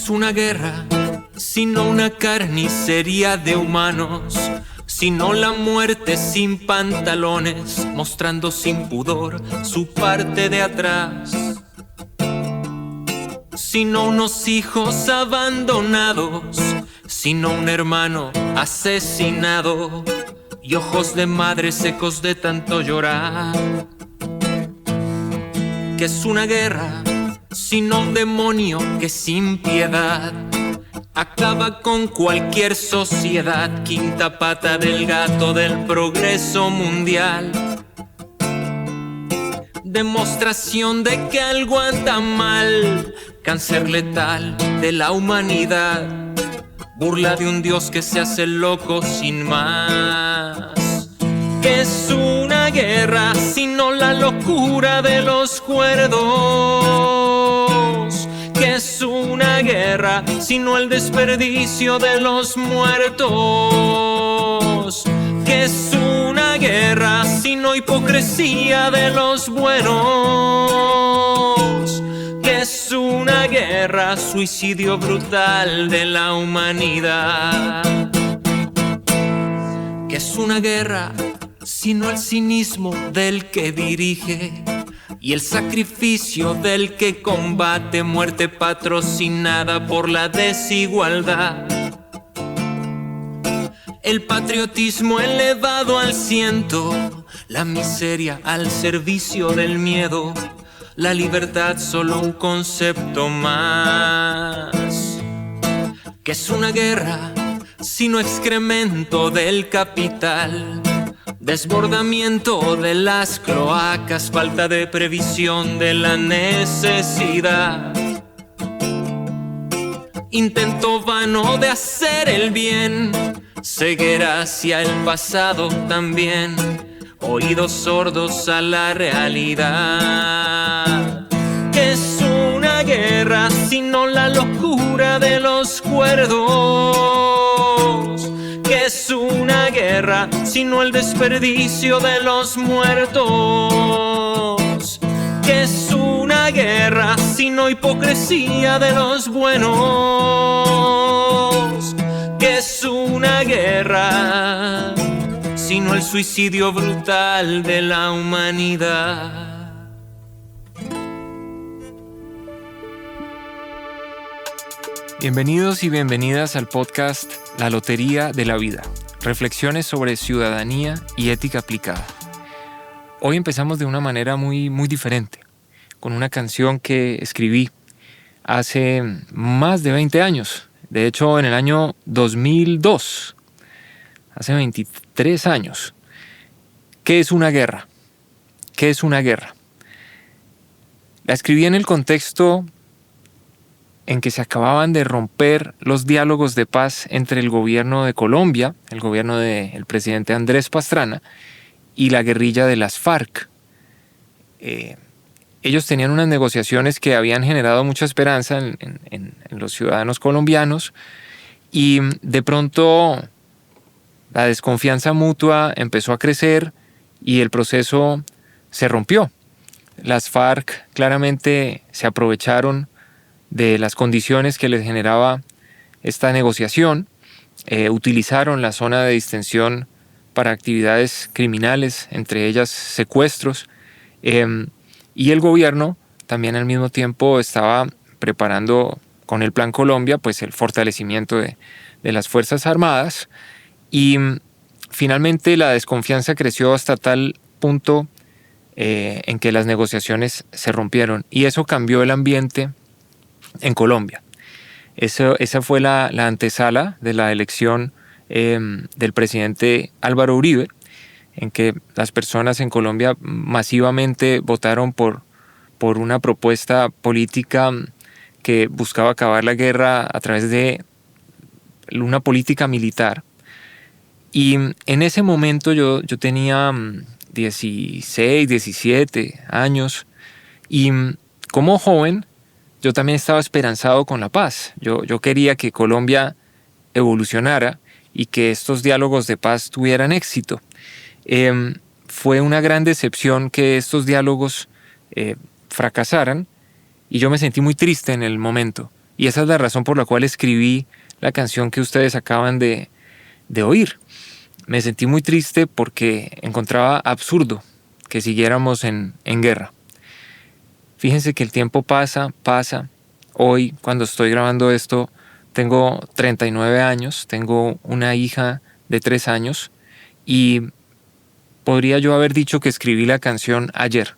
es una guerra? Sino una carnicería de humanos, sino la muerte sin pantalones, mostrando sin pudor su parte de atrás. Sino unos hijos abandonados, sino un hermano asesinado y ojos de madre secos de tanto llorar. ¿Qué es una guerra? Sino un demonio que sin piedad acaba con cualquier sociedad, quinta pata del gato del progreso mundial. Demostración de que algo anda mal, cáncer letal de la humanidad, burla de un Dios que se hace loco sin más. ¿Qué es una guerra sino la locura de los cuerdos? ¿Qué es una guerra sino el desperdicio de los muertos? ¿Qué es una guerra sino hipocresía de los buenos? ¿Qué es una guerra? Suicidio brutal de la humanidad. ¿Qué es una guerra sino el cinismo del que dirige y el sacrificio del que combate, muerte patrocinada por la desigualdad? El patriotismo elevado al ciento, la miseria al servicio del miedo, la libertad solo un concepto más. ¿Qué es una guerra sino excremento del capital? Desbordamiento de las cloacas, falta de previsión de la necesidad. Intento vano de hacer el bien, ceguera hacia el pasado también, oídos sordos a la realidad. ¿Qué es una guerra sino la locura de los cuerdos? ¿Qué es una guerra sino el desperdicio de los muertos? ¿Qué es una guerra sino hipocresía de los buenos? ¿Qué es una guerra sino el suicidio brutal de la humanidad? Bienvenidos y bienvenidas al podcast La Lotería de la Vida, reflexiones sobre ciudadanía y ética aplicada. Hoy empezamos de una manera muy diferente, con una canción que escribí hace más de 20 años, de hecho en el año 2002, hace 23 años. ¿Qué es una guerra? ¿Qué es una guerra? La escribí en el contexto en que se acababan de romper los diálogos de paz entre el gobierno de Colombia, el gobierno del presidente Andrés Pastrana, y la guerrilla de las FARC. Ellos tenían unas negociaciones que habían generado mucha esperanza en los ciudadanos colombianos, y de pronto la desconfianza mutua empezó a crecer y el proceso se rompió. Las FARC claramente se aprovecharon de las condiciones que les generaba esta negociación, utilizaron la zona de distensión para actividades criminales, entre ellas secuestros, y el gobierno también al mismo tiempo estaba preparando con el Plan Colombia pues el fortalecimiento de las Fuerzas Armadas, y finalmente la desconfianza creció hasta tal punto en que las negociaciones se rompieron, y eso cambió el ambiente en Colombia. Esa fue la antesala de la elección del presidente Álvaro Uribe, en que las personas en Colombia masivamente votaron por una propuesta política que buscaba acabar la guerra a través de una política militar. Y en ese momento yo tenía 16, 17 años, y como joven yo también estaba esperanzado con la paz. Yo quería que Colombia evolucionara y que estos diálogos de paz tuvieran éxito. Fue una gran decepción que estos diálogos fracasaran, y yo me sentí muy triste en el momento. Y esa es la razón por la cual escribí la canción que ustedes acaban de oír. Me sentí muy triste porque encontraba absurdo que siguiéramos en guerra. Fíjense que el tiempo pasa. Hoy, cuando estoy grabando esto, tengo 39 años, tengo una hija de 3 años y podría yo haber dicho que escribí la canción ayer.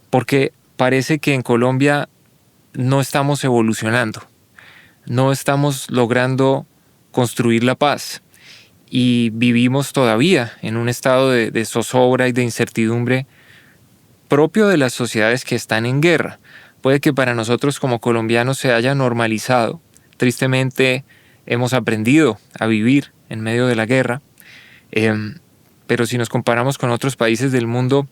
Porque parece que en Colombia no estamos evolucionando, no estamos logrando construir la paz y vivimos todavía en un estado de zozobra y de incertidumbre propio de las sociedades que están en guerra. Puede que para nosotros como colombianos se haya normalizado. Tristemente hemos aprendido a vivir en medio de la guerra, pero si nos comparamos con otros países del mundo,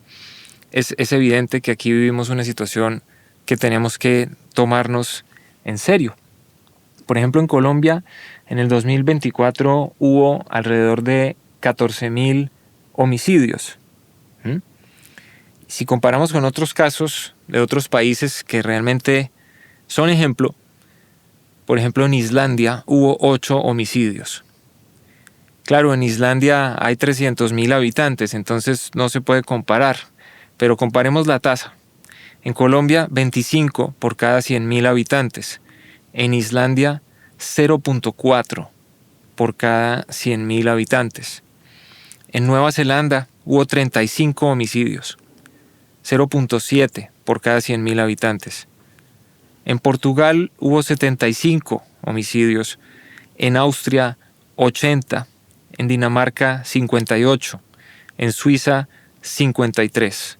es evidente que aquí vivimos una situación que tenemos que tomarnos en serio. Por ejemplo, en Colombia, en el 2024 hubo alrededor de 14.000 homicidios. Si comparamos con otros casos de otros países que realmente son ejemplo, por ejemplo en Islandia hubo 8 homicidios. Claro, en Islandia hay 300.000 habitantes, entonces no se puede comparar, pero comparemos la tasa. En Colombia, 25 por cada 100.000 habitantes. En Islandia, 0.4 por cada 100.000 habitantes. En Nueva Zelanda hubo 35 homicidios. 0.7 por cada 100.000 habitantes. En Portugal hubo 75 homicidios. En Austria, 80. En Dinamarca, 58. En Suiza, 53.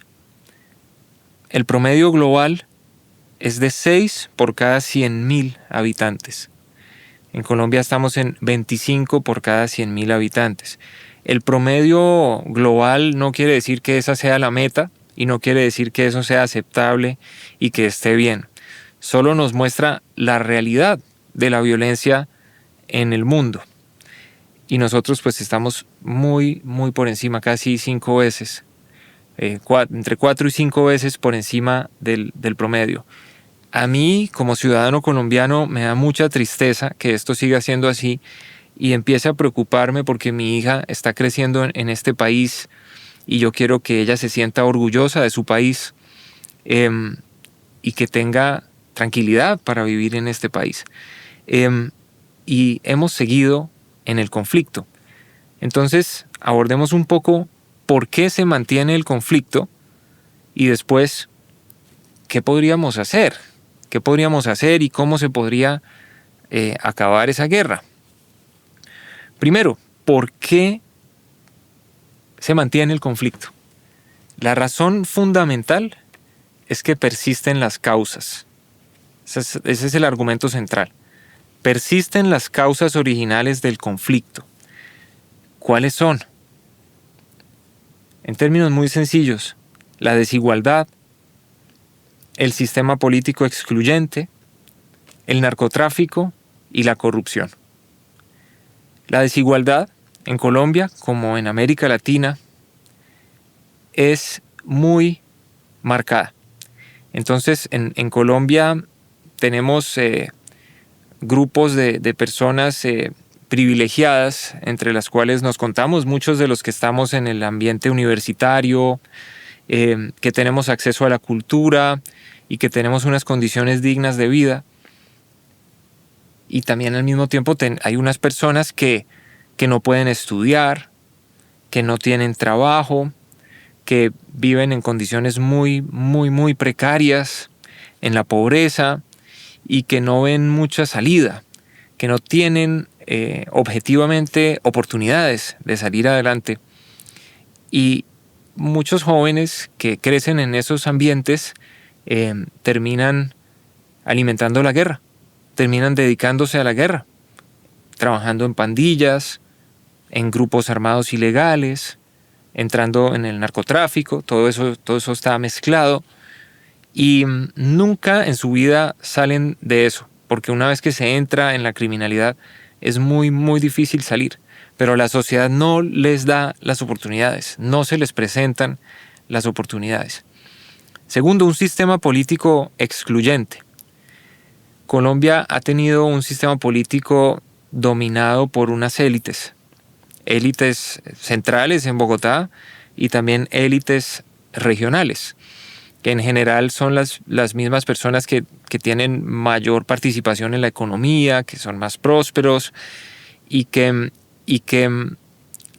El promedio global es de 6 por cada 100.000 habitantes. En Colombia estamos en 25 por cada 100.000 habitantes. El promedio global no quiere decir que esa sea la meta y no quiere decir que eso sea aceptable y que esté bien. Solo nos muestra la realidad de la violencia en el mundo. Y nosotros pues estamos muy por encima, casi 5 veces. Entre 4 y 5 veces por encima del promedio. A mí, como ciudadano colombiano, me da mucha tristeza que esto siga siendo así y empiece a preocuparme porque mi hija está creciendo en este país y yo quiero que ella se sienta orgullosa de su país y que tenga tranquilidad para vivir en este país. Y hemos seguido en el conflicto. Entonces, abordemos un poco por qué se mantiene el conflicto y después, ¿qué podríamos hacer? ¿Qué podríamos hacer y cómo se podría acabar esa guerra? Primero, ¿por qué se mantiene el conflicto? La razón fundamental es que persisten las causas. Ese es el argumento central. Persisten las causas originales del conflicto. ¿Cuáles son? En términos muy sencillos, la desigualdad, el sistema político excluyente, el narcotráfico y la corrupción. La desigualdad en Colombia, como en América Latina, es muy marcada. Entonces, en Colombia tenemos grupos de personas privilegiadas, entre las cuales nos contamos muchos de los que estamos en el ambiente universitario, que tenemos acceso a la cultura y que tenemos unas condiciones dignas de vida. Y también al mismo tiempo hay unas personas que no pueden estudiar, que no tienen trabajo, que viven en condiciones muy precarias, en la pobreza y que no ven mucha salida, que no tienen objetivamente oportunidades de salir adelante. Y muchos jóvenes que crecen en esos ambientes terminan alimentando la guerra, terminan dedicándose a la guerra, trabajando en pandillas, en grupos armados ilegales, entrando en el narcotráfico. Todo eso está mezclado y nunca en su vida salen de eso, porque una vez que se entra en la criminalidad es muy difícil salir, pero la sociedad no les da las oportunidades, no se les presentan las oportunidades. Segundo, un sistema político excluyente. Colombia ha tenido un sistema político dominado por unas élites centrales en Bogotá y también élites regionales, que en general son las mismas personas que tienen mayor participación en la economía, que son más prósperos y que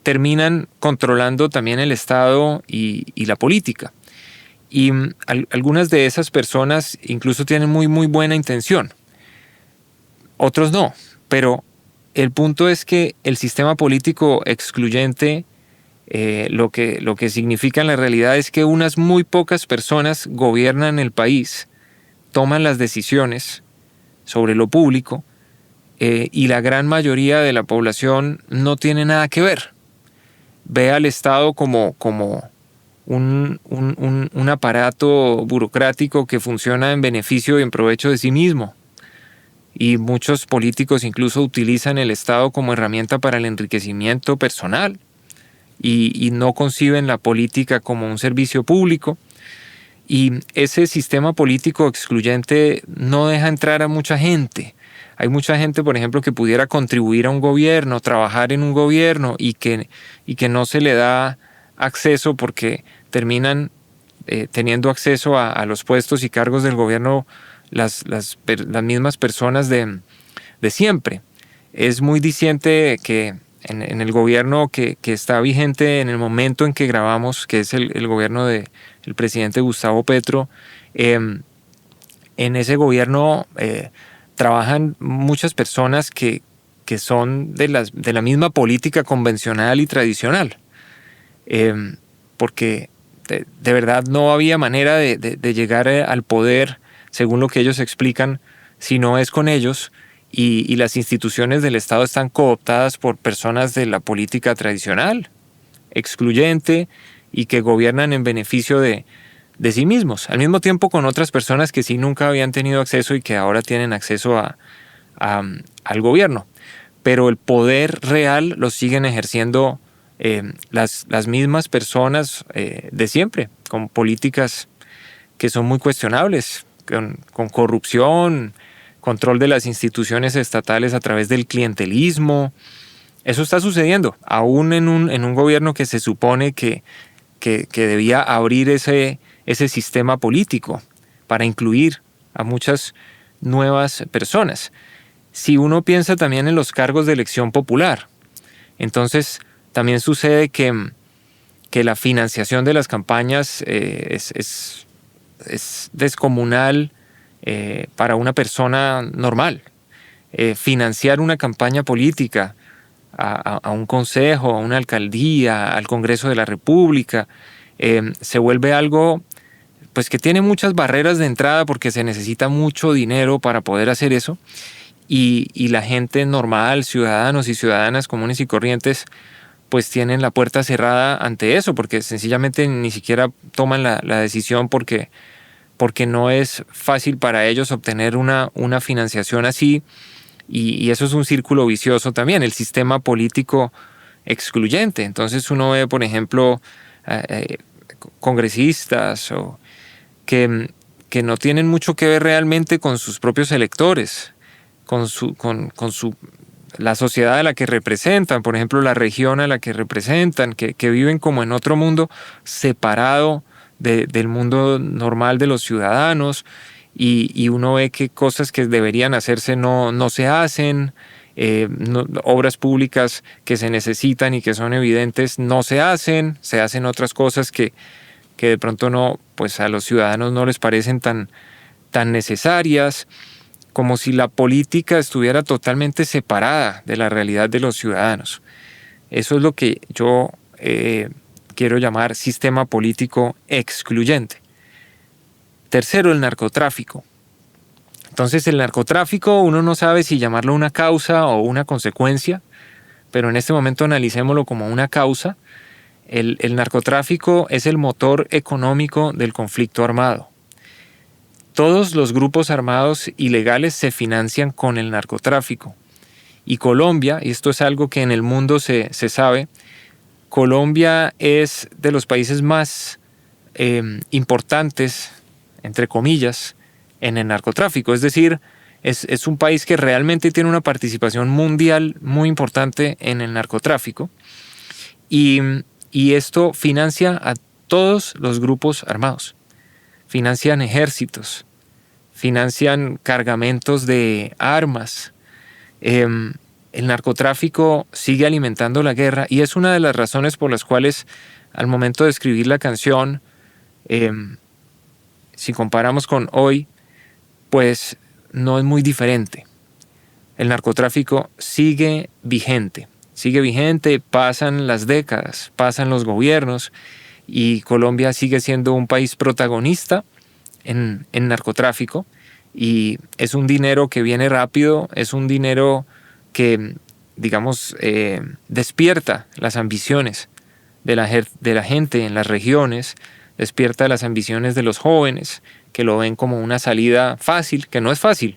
terminan controlando también el Estado y la política. Y algunas de esas personas incluso tienen muy, muy buena intención. Otros no, pero el punto es que el sistema político excluyente lo que significa en la realidad es que unas muy pocas personas gobiernan el país, toman las decisiones sobre lo público y la gran mayoría de la población no tiene nada que ver. Ve al Estado como un aparato burocrático que funciona en beneficio y en provecho de sí mismo. Y muchos políticos incluso utilizan el Estado como herramienta para el enriquecimiento personal y no conciben la política como un servicio público. Y ese sistema político excluyente no deja entrar a mucha gente. Hay mucha gente, por ejemplo, que pudiera contribuir a un gobierno, trabajar en un gobierno y que no se le da acceso porque terminan teniendo acceso a los puestos y cargos del gobierno las mismas personas de siempre. Es muy diciente que en el gobierno que está vigente en el momento en que grabamos, que es el gobierno del presidente Gustavo Petro, en ese gobierno trabajan muchas personas que son de la misma política convencional y tradicional, porque de verdad no había manera de llegar al poder, según lo que ellos explican, si no es con ellos, y las instituciones del Estado están cooptadas por personas de la política tradicional, excluyente, y que gobiernan en beneficio de sí mismos, al mismo tiempo con otras personas que sí nunca habían tenido acceso y que ahora tienen acceso al gobierno. Pero el poder real lo siguen ejerciendo las mismas personas de siempre, con políticas que son muy cuestionables, con corrupción, control de las instituciones estatales a través del clientelismo. Eso está sucediendo, aún en un gobierno que se supone que debía abrir ese sistema político para incluir a muchas nuevas personas. Si uno piensa también en los cargos de elección popular, entonces también sucede que la financiación de las campañas es descomunal para una persona normal. Financiar una campaña política a un consejo, a una alcaldía, al Congreso de la República, se vuelve algo pues que tiene muchas barreras de entrada porque se necesita mucho dinero para poder hacer eso, y la gente normal, ciudadanos y ciudadanas comunes y corrientes, pues tienen la puerta cerrada ante eso, porque sencillamente ni siquiera toman la decisión porque no es fácil para ellos obtener una financiación así, y eso es un círculo vicioso también, el sistema político excluyente. Entonces uno ve, por ejemplo, congresistas que no tienen mucho que ver realmente con sus propios electores, con la sociedad a la que representan, por ejemplo, la región a la que representan, que viven como en otro mundo separado del mundo normal de los ciudadanos, y uno ve que cosas que deberían hacerse no se hacen, obras públicas que se necesitan y que son evidentes no se hacen otras cosas que de pronto no, pues a los ciudadanos no les parecen tan necesarias, como si la política estuviera totalmente separada de la realidad de los ciudadanos. Eso es lo que yo quiero llamar sistema político excluyente. Tercero, el narcotráfico. Entonces, el narcotráfico uno no sabe si llamarlo una causa o una consecuencia, pero en este momento analicémoslo como una causa. El narcotráfico es el motor económico del conflicto armado. Todos los grupos armados ilegales se financian con el narcotráfico. Y Colombia, y esto es algo que en el mundo se sabe, Colombia es de los países más importantes, entre comillas, en el narcotráfico. Es decir, Es un país que realmente tiene una participación mundial muy importante en el narcotráfico y esto financia a todos los grupos armados. Financian ejércitos, financian cargamentos de armas. El narcotráfico sigue alimentando la guerra y es una de las razones por las cuales al momento de escribir la canción, si comparamos con hoy, pues no es muy diferente. El narcotráfico sigue vigente, pasan las décadas, pasan los gobiernos y Colombia sigue siendo un país protagonista en narcotráfico y es un dinero que viene rápido, es un dinero que, digamos, despierta las ambiciones de la gente en las regiones, despierta las ambiciones de los jóvenes que lo ven como una salida fácil, que no es fácil,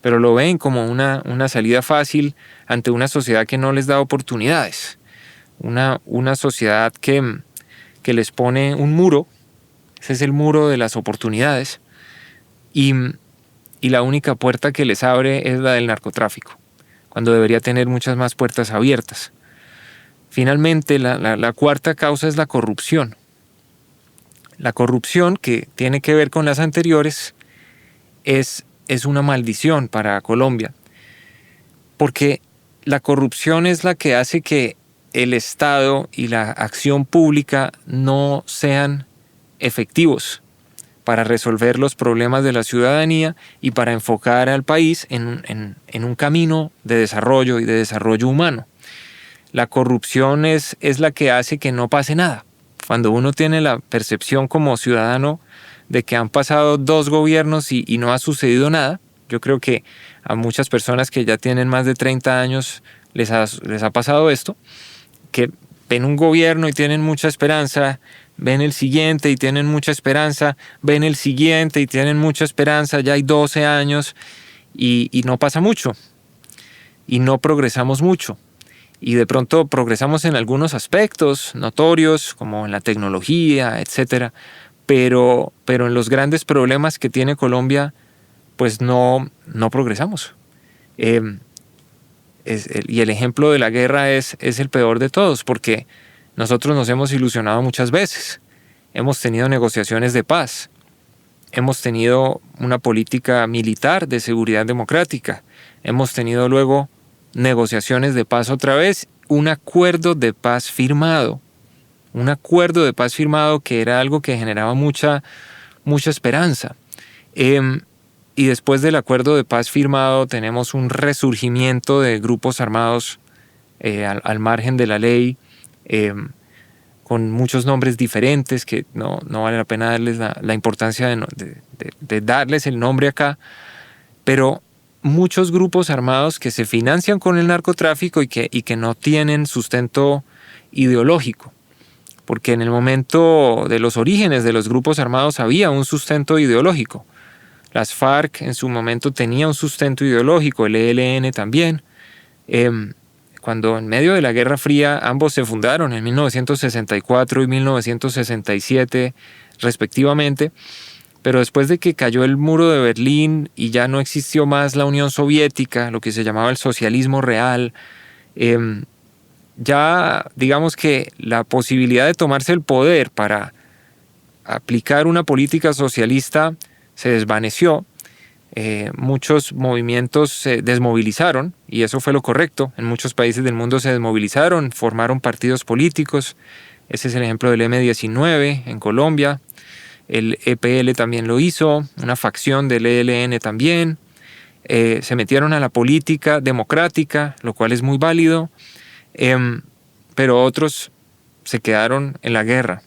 pero lo ven como una salida fácil ante una sociedad que no les da oportunidades, una sociedad que les pone un muro, ese es el muro de las oportunidades, y la única puerta que les abre es la del narcotráfico, cuando debería tener muchas más puertas abiertas. Finalmente, la cuarta causa es la corrupción. La corrupción, que tiene que ver con las anteriores, es una maldición para Colombia, porque la corrupción es la que hace que el Estado y la acción pública no sean efectivos para resolver los problemas de la ciudadanía y para enfocar al país en un camino de desarrollo y de desarrollo humano. La corrupción es la que hace que no pase nada. Cuando uno tiene la percepción como ciudadano de que han pasado 2 gobiernos y no ha sucedido nada, yo creo que a muchas personas que ya tienen más de 30 años les ha pasado esto, que ven un gobierno y tienen mucha esperanza, ven el siguiente y tienen mucha esperanza, ven el siguiente y tienen mucha esperanza, ya hay 12 años y no pasa mucho y no progresamos mucho. Y de pronto progresamos en algunos aspectos notorios, como en la tecnología, etcétera, pero en los grandes problemas que tiene Colombia, pues no progresamos. Y el ejemplo de la guerra es el peor de todos, porque nosotros nos hemos ilusionado muchas veces. Hemos tenido negociaciones de paz, hemos tenido una política militar de seguridad democrática, hemos tenido luego negociaciones de paz otra vez, un acuerdo de paz firmado que era algo que generaba mucha esperanza. Y después del acuerdo de paz firmado tenemos un resurgimiento de grupos armados al margen de la ley, con muchos nombres diferentes que no vale la pena darles la importancia de darles el nombre acá, pero muchos grupos armados que se financian con el narcotráfico y que no tienen sustento ideológico, porque en el momento de los orígenes de los grupos armados había un sustento ideológico. Las FARC en su momento tenía un sustento ideológico, el ELN también. Cuando en medio de la Guerra Fría ambos se fundaron en 1964 y 1967 respectivamente, pero después de que cayó el muro de Berlín y ya no existió más la Unión Soviética, lo que se llamaba el socialismo real, ya digamos que la posibilidad de tomarse el poder para aplicar una política socialista se desvaneció. Muchos movimientos se desmovilizaron y eso fue lo correcto. En muchos países del mundo se desmovilizaron, formaron partidos políticos. Ese es el ejemplo del M-19 en Colombia. El EPL también lo hizo, una facción del ELN también. Se metieron a la política democrática, lo cual es muy válido, pero otros se quedaron en la guerra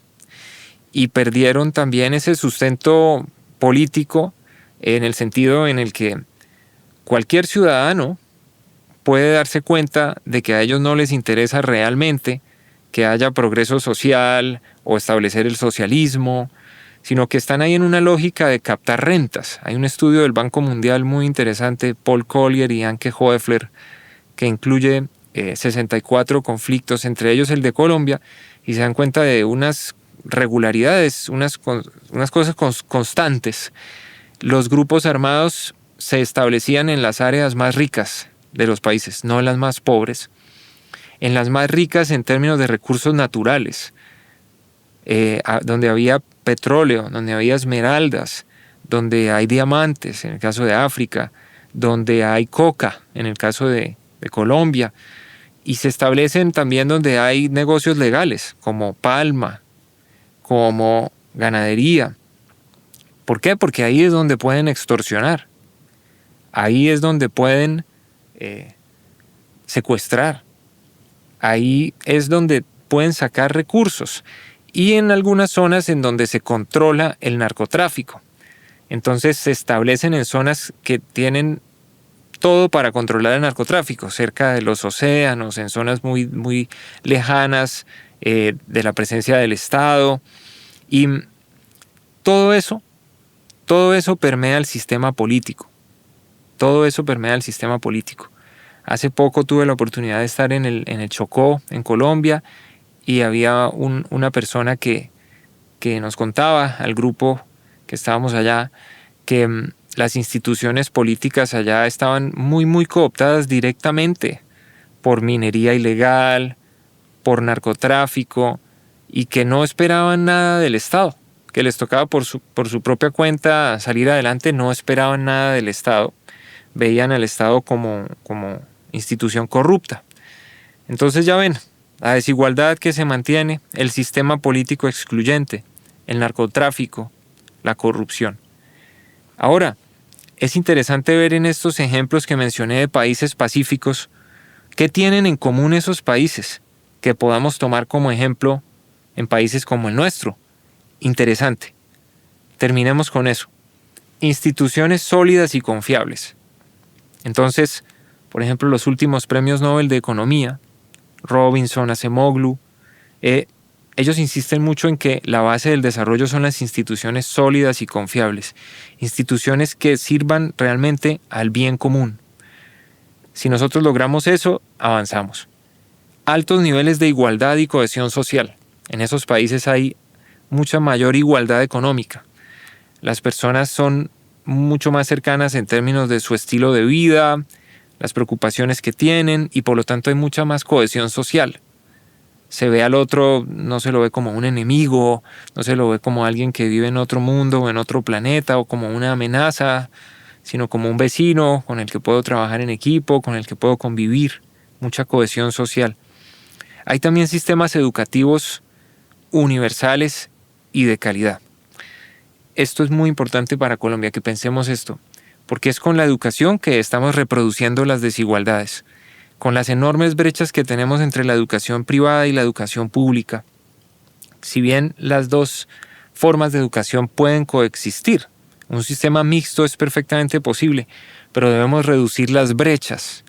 y perdieron también ese sustento político en el sentido en el que cualquier ciudadano puede darse cuenta de que a ellos no les interesa realmente que haya progreso social o establecer el socialismo, sino que están ahí en una lógica de captar rentas. Hay un estudio del Banco Mundial muy interesante, Paul Collier y Anke Hoefler, que incluye 64 conflictos, entre ellos el de Colombia, y se dan cuenta de unas regularidades, unas cosas constantes. Los grupos armados se establecían en las áreas más ricas de los países, no en las más pobres, en las más ricas en términos de recursos naturales, donde había petróleo, donde había esmeraldas, donde hay diamantes, en el caso de África, donde hay coca, en el caso de Colombia, y se establecen también donde hay negocios legales, como palma, como ganadería. ¿Por qué? Porque ahí es donde pueden extorsionar, ahí es donde pueden secuestrar, ahí es donde pueden sacar recursos, y en algunas zonas en donde se controla el narcotráfico. Entonces se establecen en zonas que tienen todo para controlar el narcotráfico, cerca de los océanos, en zonas muy, muy lejanas de la presencia del Estado. Y todo eso permea el sistema político. Todo eso permea el sistema político. Hace poco tuve la oportunidad de estar en el Chocó, en Colombia, y había una persona que nos contaba al grupo que estábamos allá que las instituciones políticas allá estaban muy, muy cooptadas directamente por minería ilegal, por narcotráfico, y que no esperaban nada del Estado, que les tocaba por su propia cuenta salir adelante, no esperaban nada del Estado, veían al Estado como institución corrupta. Entonces ya ven, la desigualdad que se mantiene, el sistema político excluyente, el narcotráfico, la corrupción. Ahora, es interesante ver en estos ejemplos que mencioné de países pacíficos, ¿qué tienen en común esos países que podamos tomar como ejemplo en países como el nuestro? Interesante. Terminemos con eso. Instituciones sólidas y confiables. Entonces, por ejemplo, los últimos premios Nobel de Economía, Robinson, Acemoglu, ellos insisten mucho en que la base del desarrollo son las instituciones sólidas y confiables, instituciones que sirvan realmente al bien común. Si nosotros logramos eso, avanzamos. Altos niveles de igualdad y cohesión social. En esos países hay mucha mayor igualdad económica. Las personas son mucho más cercanas en términos de su estilo de vida, las preocupaciones que tienen, y por lo tanto hay mucha más cohesión social. Se ve al otro, no se lo ve como un enemigo, no se lo ve como alguien que vive en otro mundo o en otro planeta o como una amenaza, sino como un vecino con el que puedo trabajar en equipo, con el que puedo convivir. Mucha cohesión social. Hay también sistemas educativos universales y de calidad. Esto es muy importante para Colombia, que pensemos esto, porque es con la educación que estamos reproduciendo las desigualdades, con las enormes brechas que tenemos entre la educación privada y la educación pública. Si bien las dos formas de educación pueden coexistir, un sistema mixto es perfectamente posible, pero debemos reducir las brechas,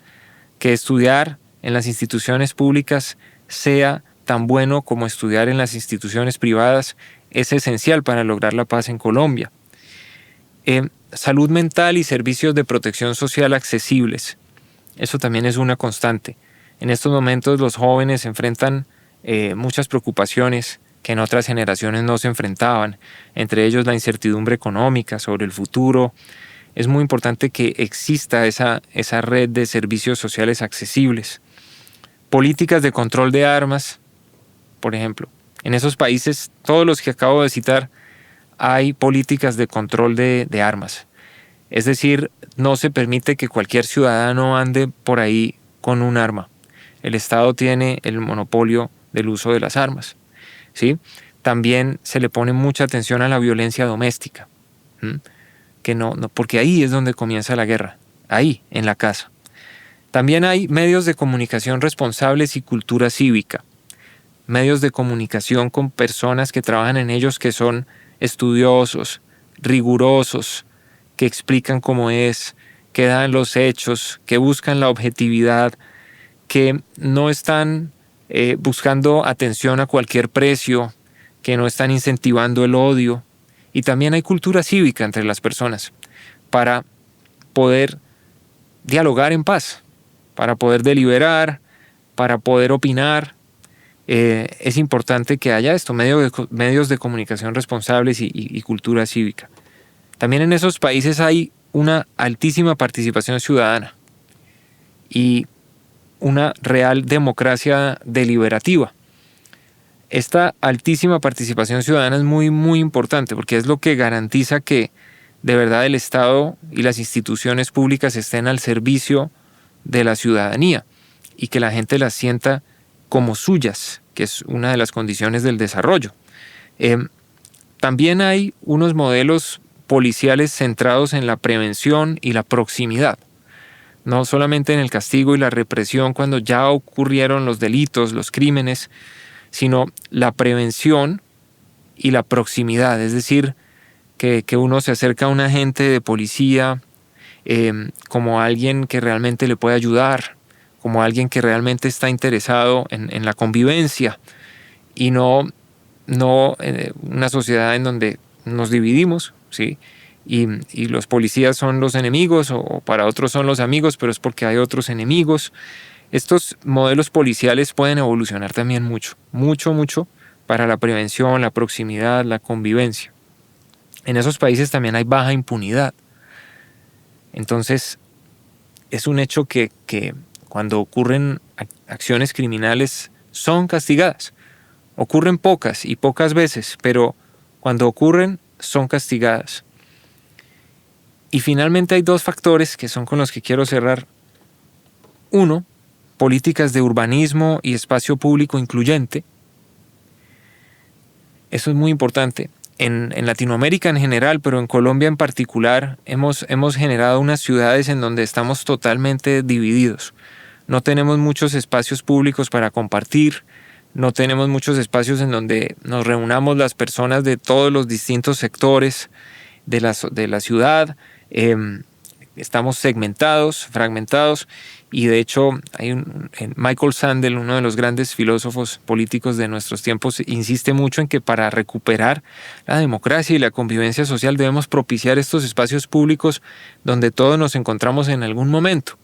que estudiar en las instituciones públicas sea tan bueno como estudiar en las instituciones privadas es esencial para lograr la paz en Colombia. Salud mental y servicios de protección social accesibles. Eso también es una constante. En estos momentos los jóvenes enfrentan muchas preocupaciones que en otras generaciones no se enfrentaban, entre ellos la incertidumbre económica sobre el futuro. Es muy importante que exista esa red de servicios sociales accesibles. Políticas de control de armas, por ejemplo. En esos países, todos los que acabo de citar, hay políticas de control de armas. Es decir, no se permite que cualquier ciudadano ande por ahí con un arma. El Estado tiene el monopolio del uso de las armas, ¿sí? También se le pone mucha atención a la violencia doméstica, que no, porque ahí es donde comienza la guerra, ahí, en la casa. También hay medios de comunicación responsables y cultura cívica. Medios de comunicación con personas que trabajan en ellos, que son estudiosos, rigurosos, que explican cómo es, que dan los hechos, que buscan la objetividad, que no están buscando atención a cualquier precio, que no están incentivando el odio. Y también hay cultura cívica entre las personas para poder dialogar en paz, para poder deliberar, para poder opinar. Es importante que haya esto, medios de comunicación responsables y cultura cívica. También en esos países hay una altísima participación ciudadana y una real democracia deliberativa. Esta altísima participación ciudadana es muy, muy importante porque es lo que garantiza que de verdad el Estado y las instituciones públicas estén al servicio de la ciudadanía y que la gente las sienta como suyas, que es una de las condiciones del desarrollo. También hay unos modelos policiales centrados en la prevención y la proximidad, no solamente en el castigo y la represión cuando ya ocurrieron los delitos, los crímenes, sino la prevención y la proximidad, es decir, que uno se acerca a un agente de policía como alguien que realmente le puede ayudar, como alguien que realmente está interesado en la convivencia y no una sociedad en donde nos dividimos, ¿sí? Y los policías son los enemigos o para otros son los amigos, pero es porque hay otros enemigos. Estos modelos policiales pueden evolucionar también mucho para la prevención, la proximidad, la convivencia. En esos países también hay baja impunidad. Entonces, es un hecho que cuando ocurren acciones criminales son castigadas. Ocurren pocas y pocas veces, pero cuando ocurren son castigadas. Y finalmente hay dos factores que son con los que quiero cerrar. Uno, políticas de urbanismo y espacio público incluyente. Eso es muy importante. En Latinoamérica en general, pero en Colombia en particular, hemos generado unas ciudades en donde estamos totalmente divididos. No tenemos muchos espacios públicos para compartir, no tenemos muchos espacios en donde nos reunamos las personas de todos los distintos sectores de la ciudad. Estamos segmentados, fragmentados, y de hecho Michael Sandel, uno de los grandes filósofos políticos de nuestros tiempos, insiste mucho en que para recuperar la democracia y la convivencia social debemos propiciar estos espacios públicos donde todos nos encontramos en algún momento.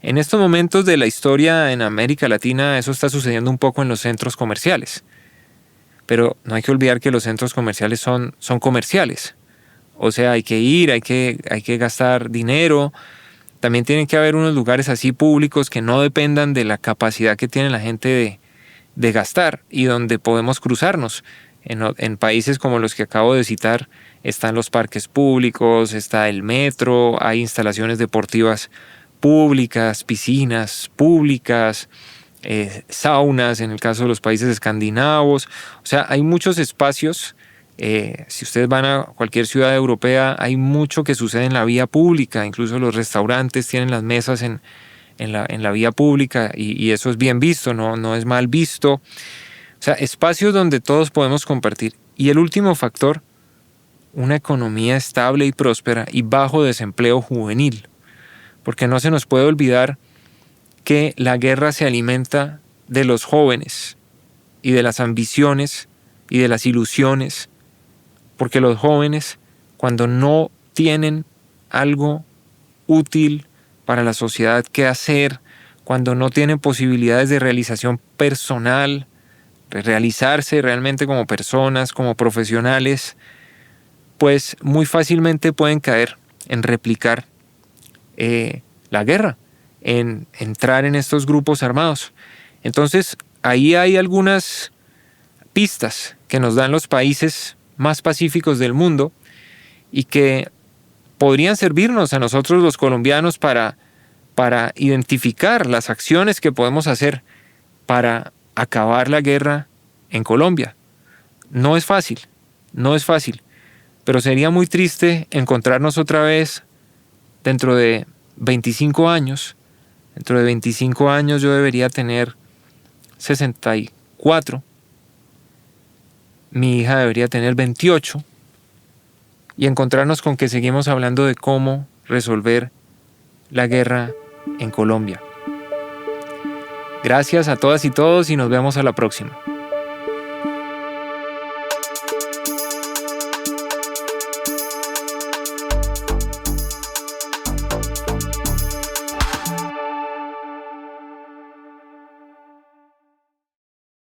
En estos momentos de la historia en América Latina eso está sucediendo un poco en los centros comerciales, pero no hay que olvidar que los centros comerciales son comerciales. O sea, hay que ir, hay que gastar dinero. También tienen que haber unos lugares así públicos que no dependan de la capacidad que tiene la gente de gastar y donde podemos cruzarnos. En países como los que acabo de citar están los parques públicos, está el metro, hay instalaciones deportivas públicas, piscinas públicas, saunas en el caso de los países escandinavos. O sea, hay muchos espacios. Si ustedes van a cualquier ciudad europea, hay mucho que sucede en la vía pública. Incluso los restaurantes tienen las mesas en la vía pública y eso es bien visto, no es mal visto. O sea, espacios donde todos podemos compartir. Y el último factor, una economía estable y próspera y bajo desempleo juvenil. Porque no se nos puede olvidar que la guerra se alimenta de los jóvenes y de las ambiciones y de las ilusiones. Porque los jóvenes, cuando no tienen algo útil para la sociedad que hacer, cuando no tienen posibilidades de realización personal, de realizarse realmente como personas, como profesionales, pues muy fácilmente pueden caer en replicar la guerra, en entrar en estos grupos armados. Entonces, ahí hay algunas pistas que nos dan los países más pacíficos del mundo y que podrían servirnos a nosotros los colombianos para identificar las acciones que podemos hacer para acabar la guerra en Colombia. No es fácil, pero sería muy triste encontrarnos otra vez dentro de 25 años. Dentro de 25 años yo debería tener 64. Mi hija debería tener 28 y encontrarnos con que seguimos hablando de cómo resolver la guerra en Colombia. Gracias a todas y todos y nos vemos a la próxima.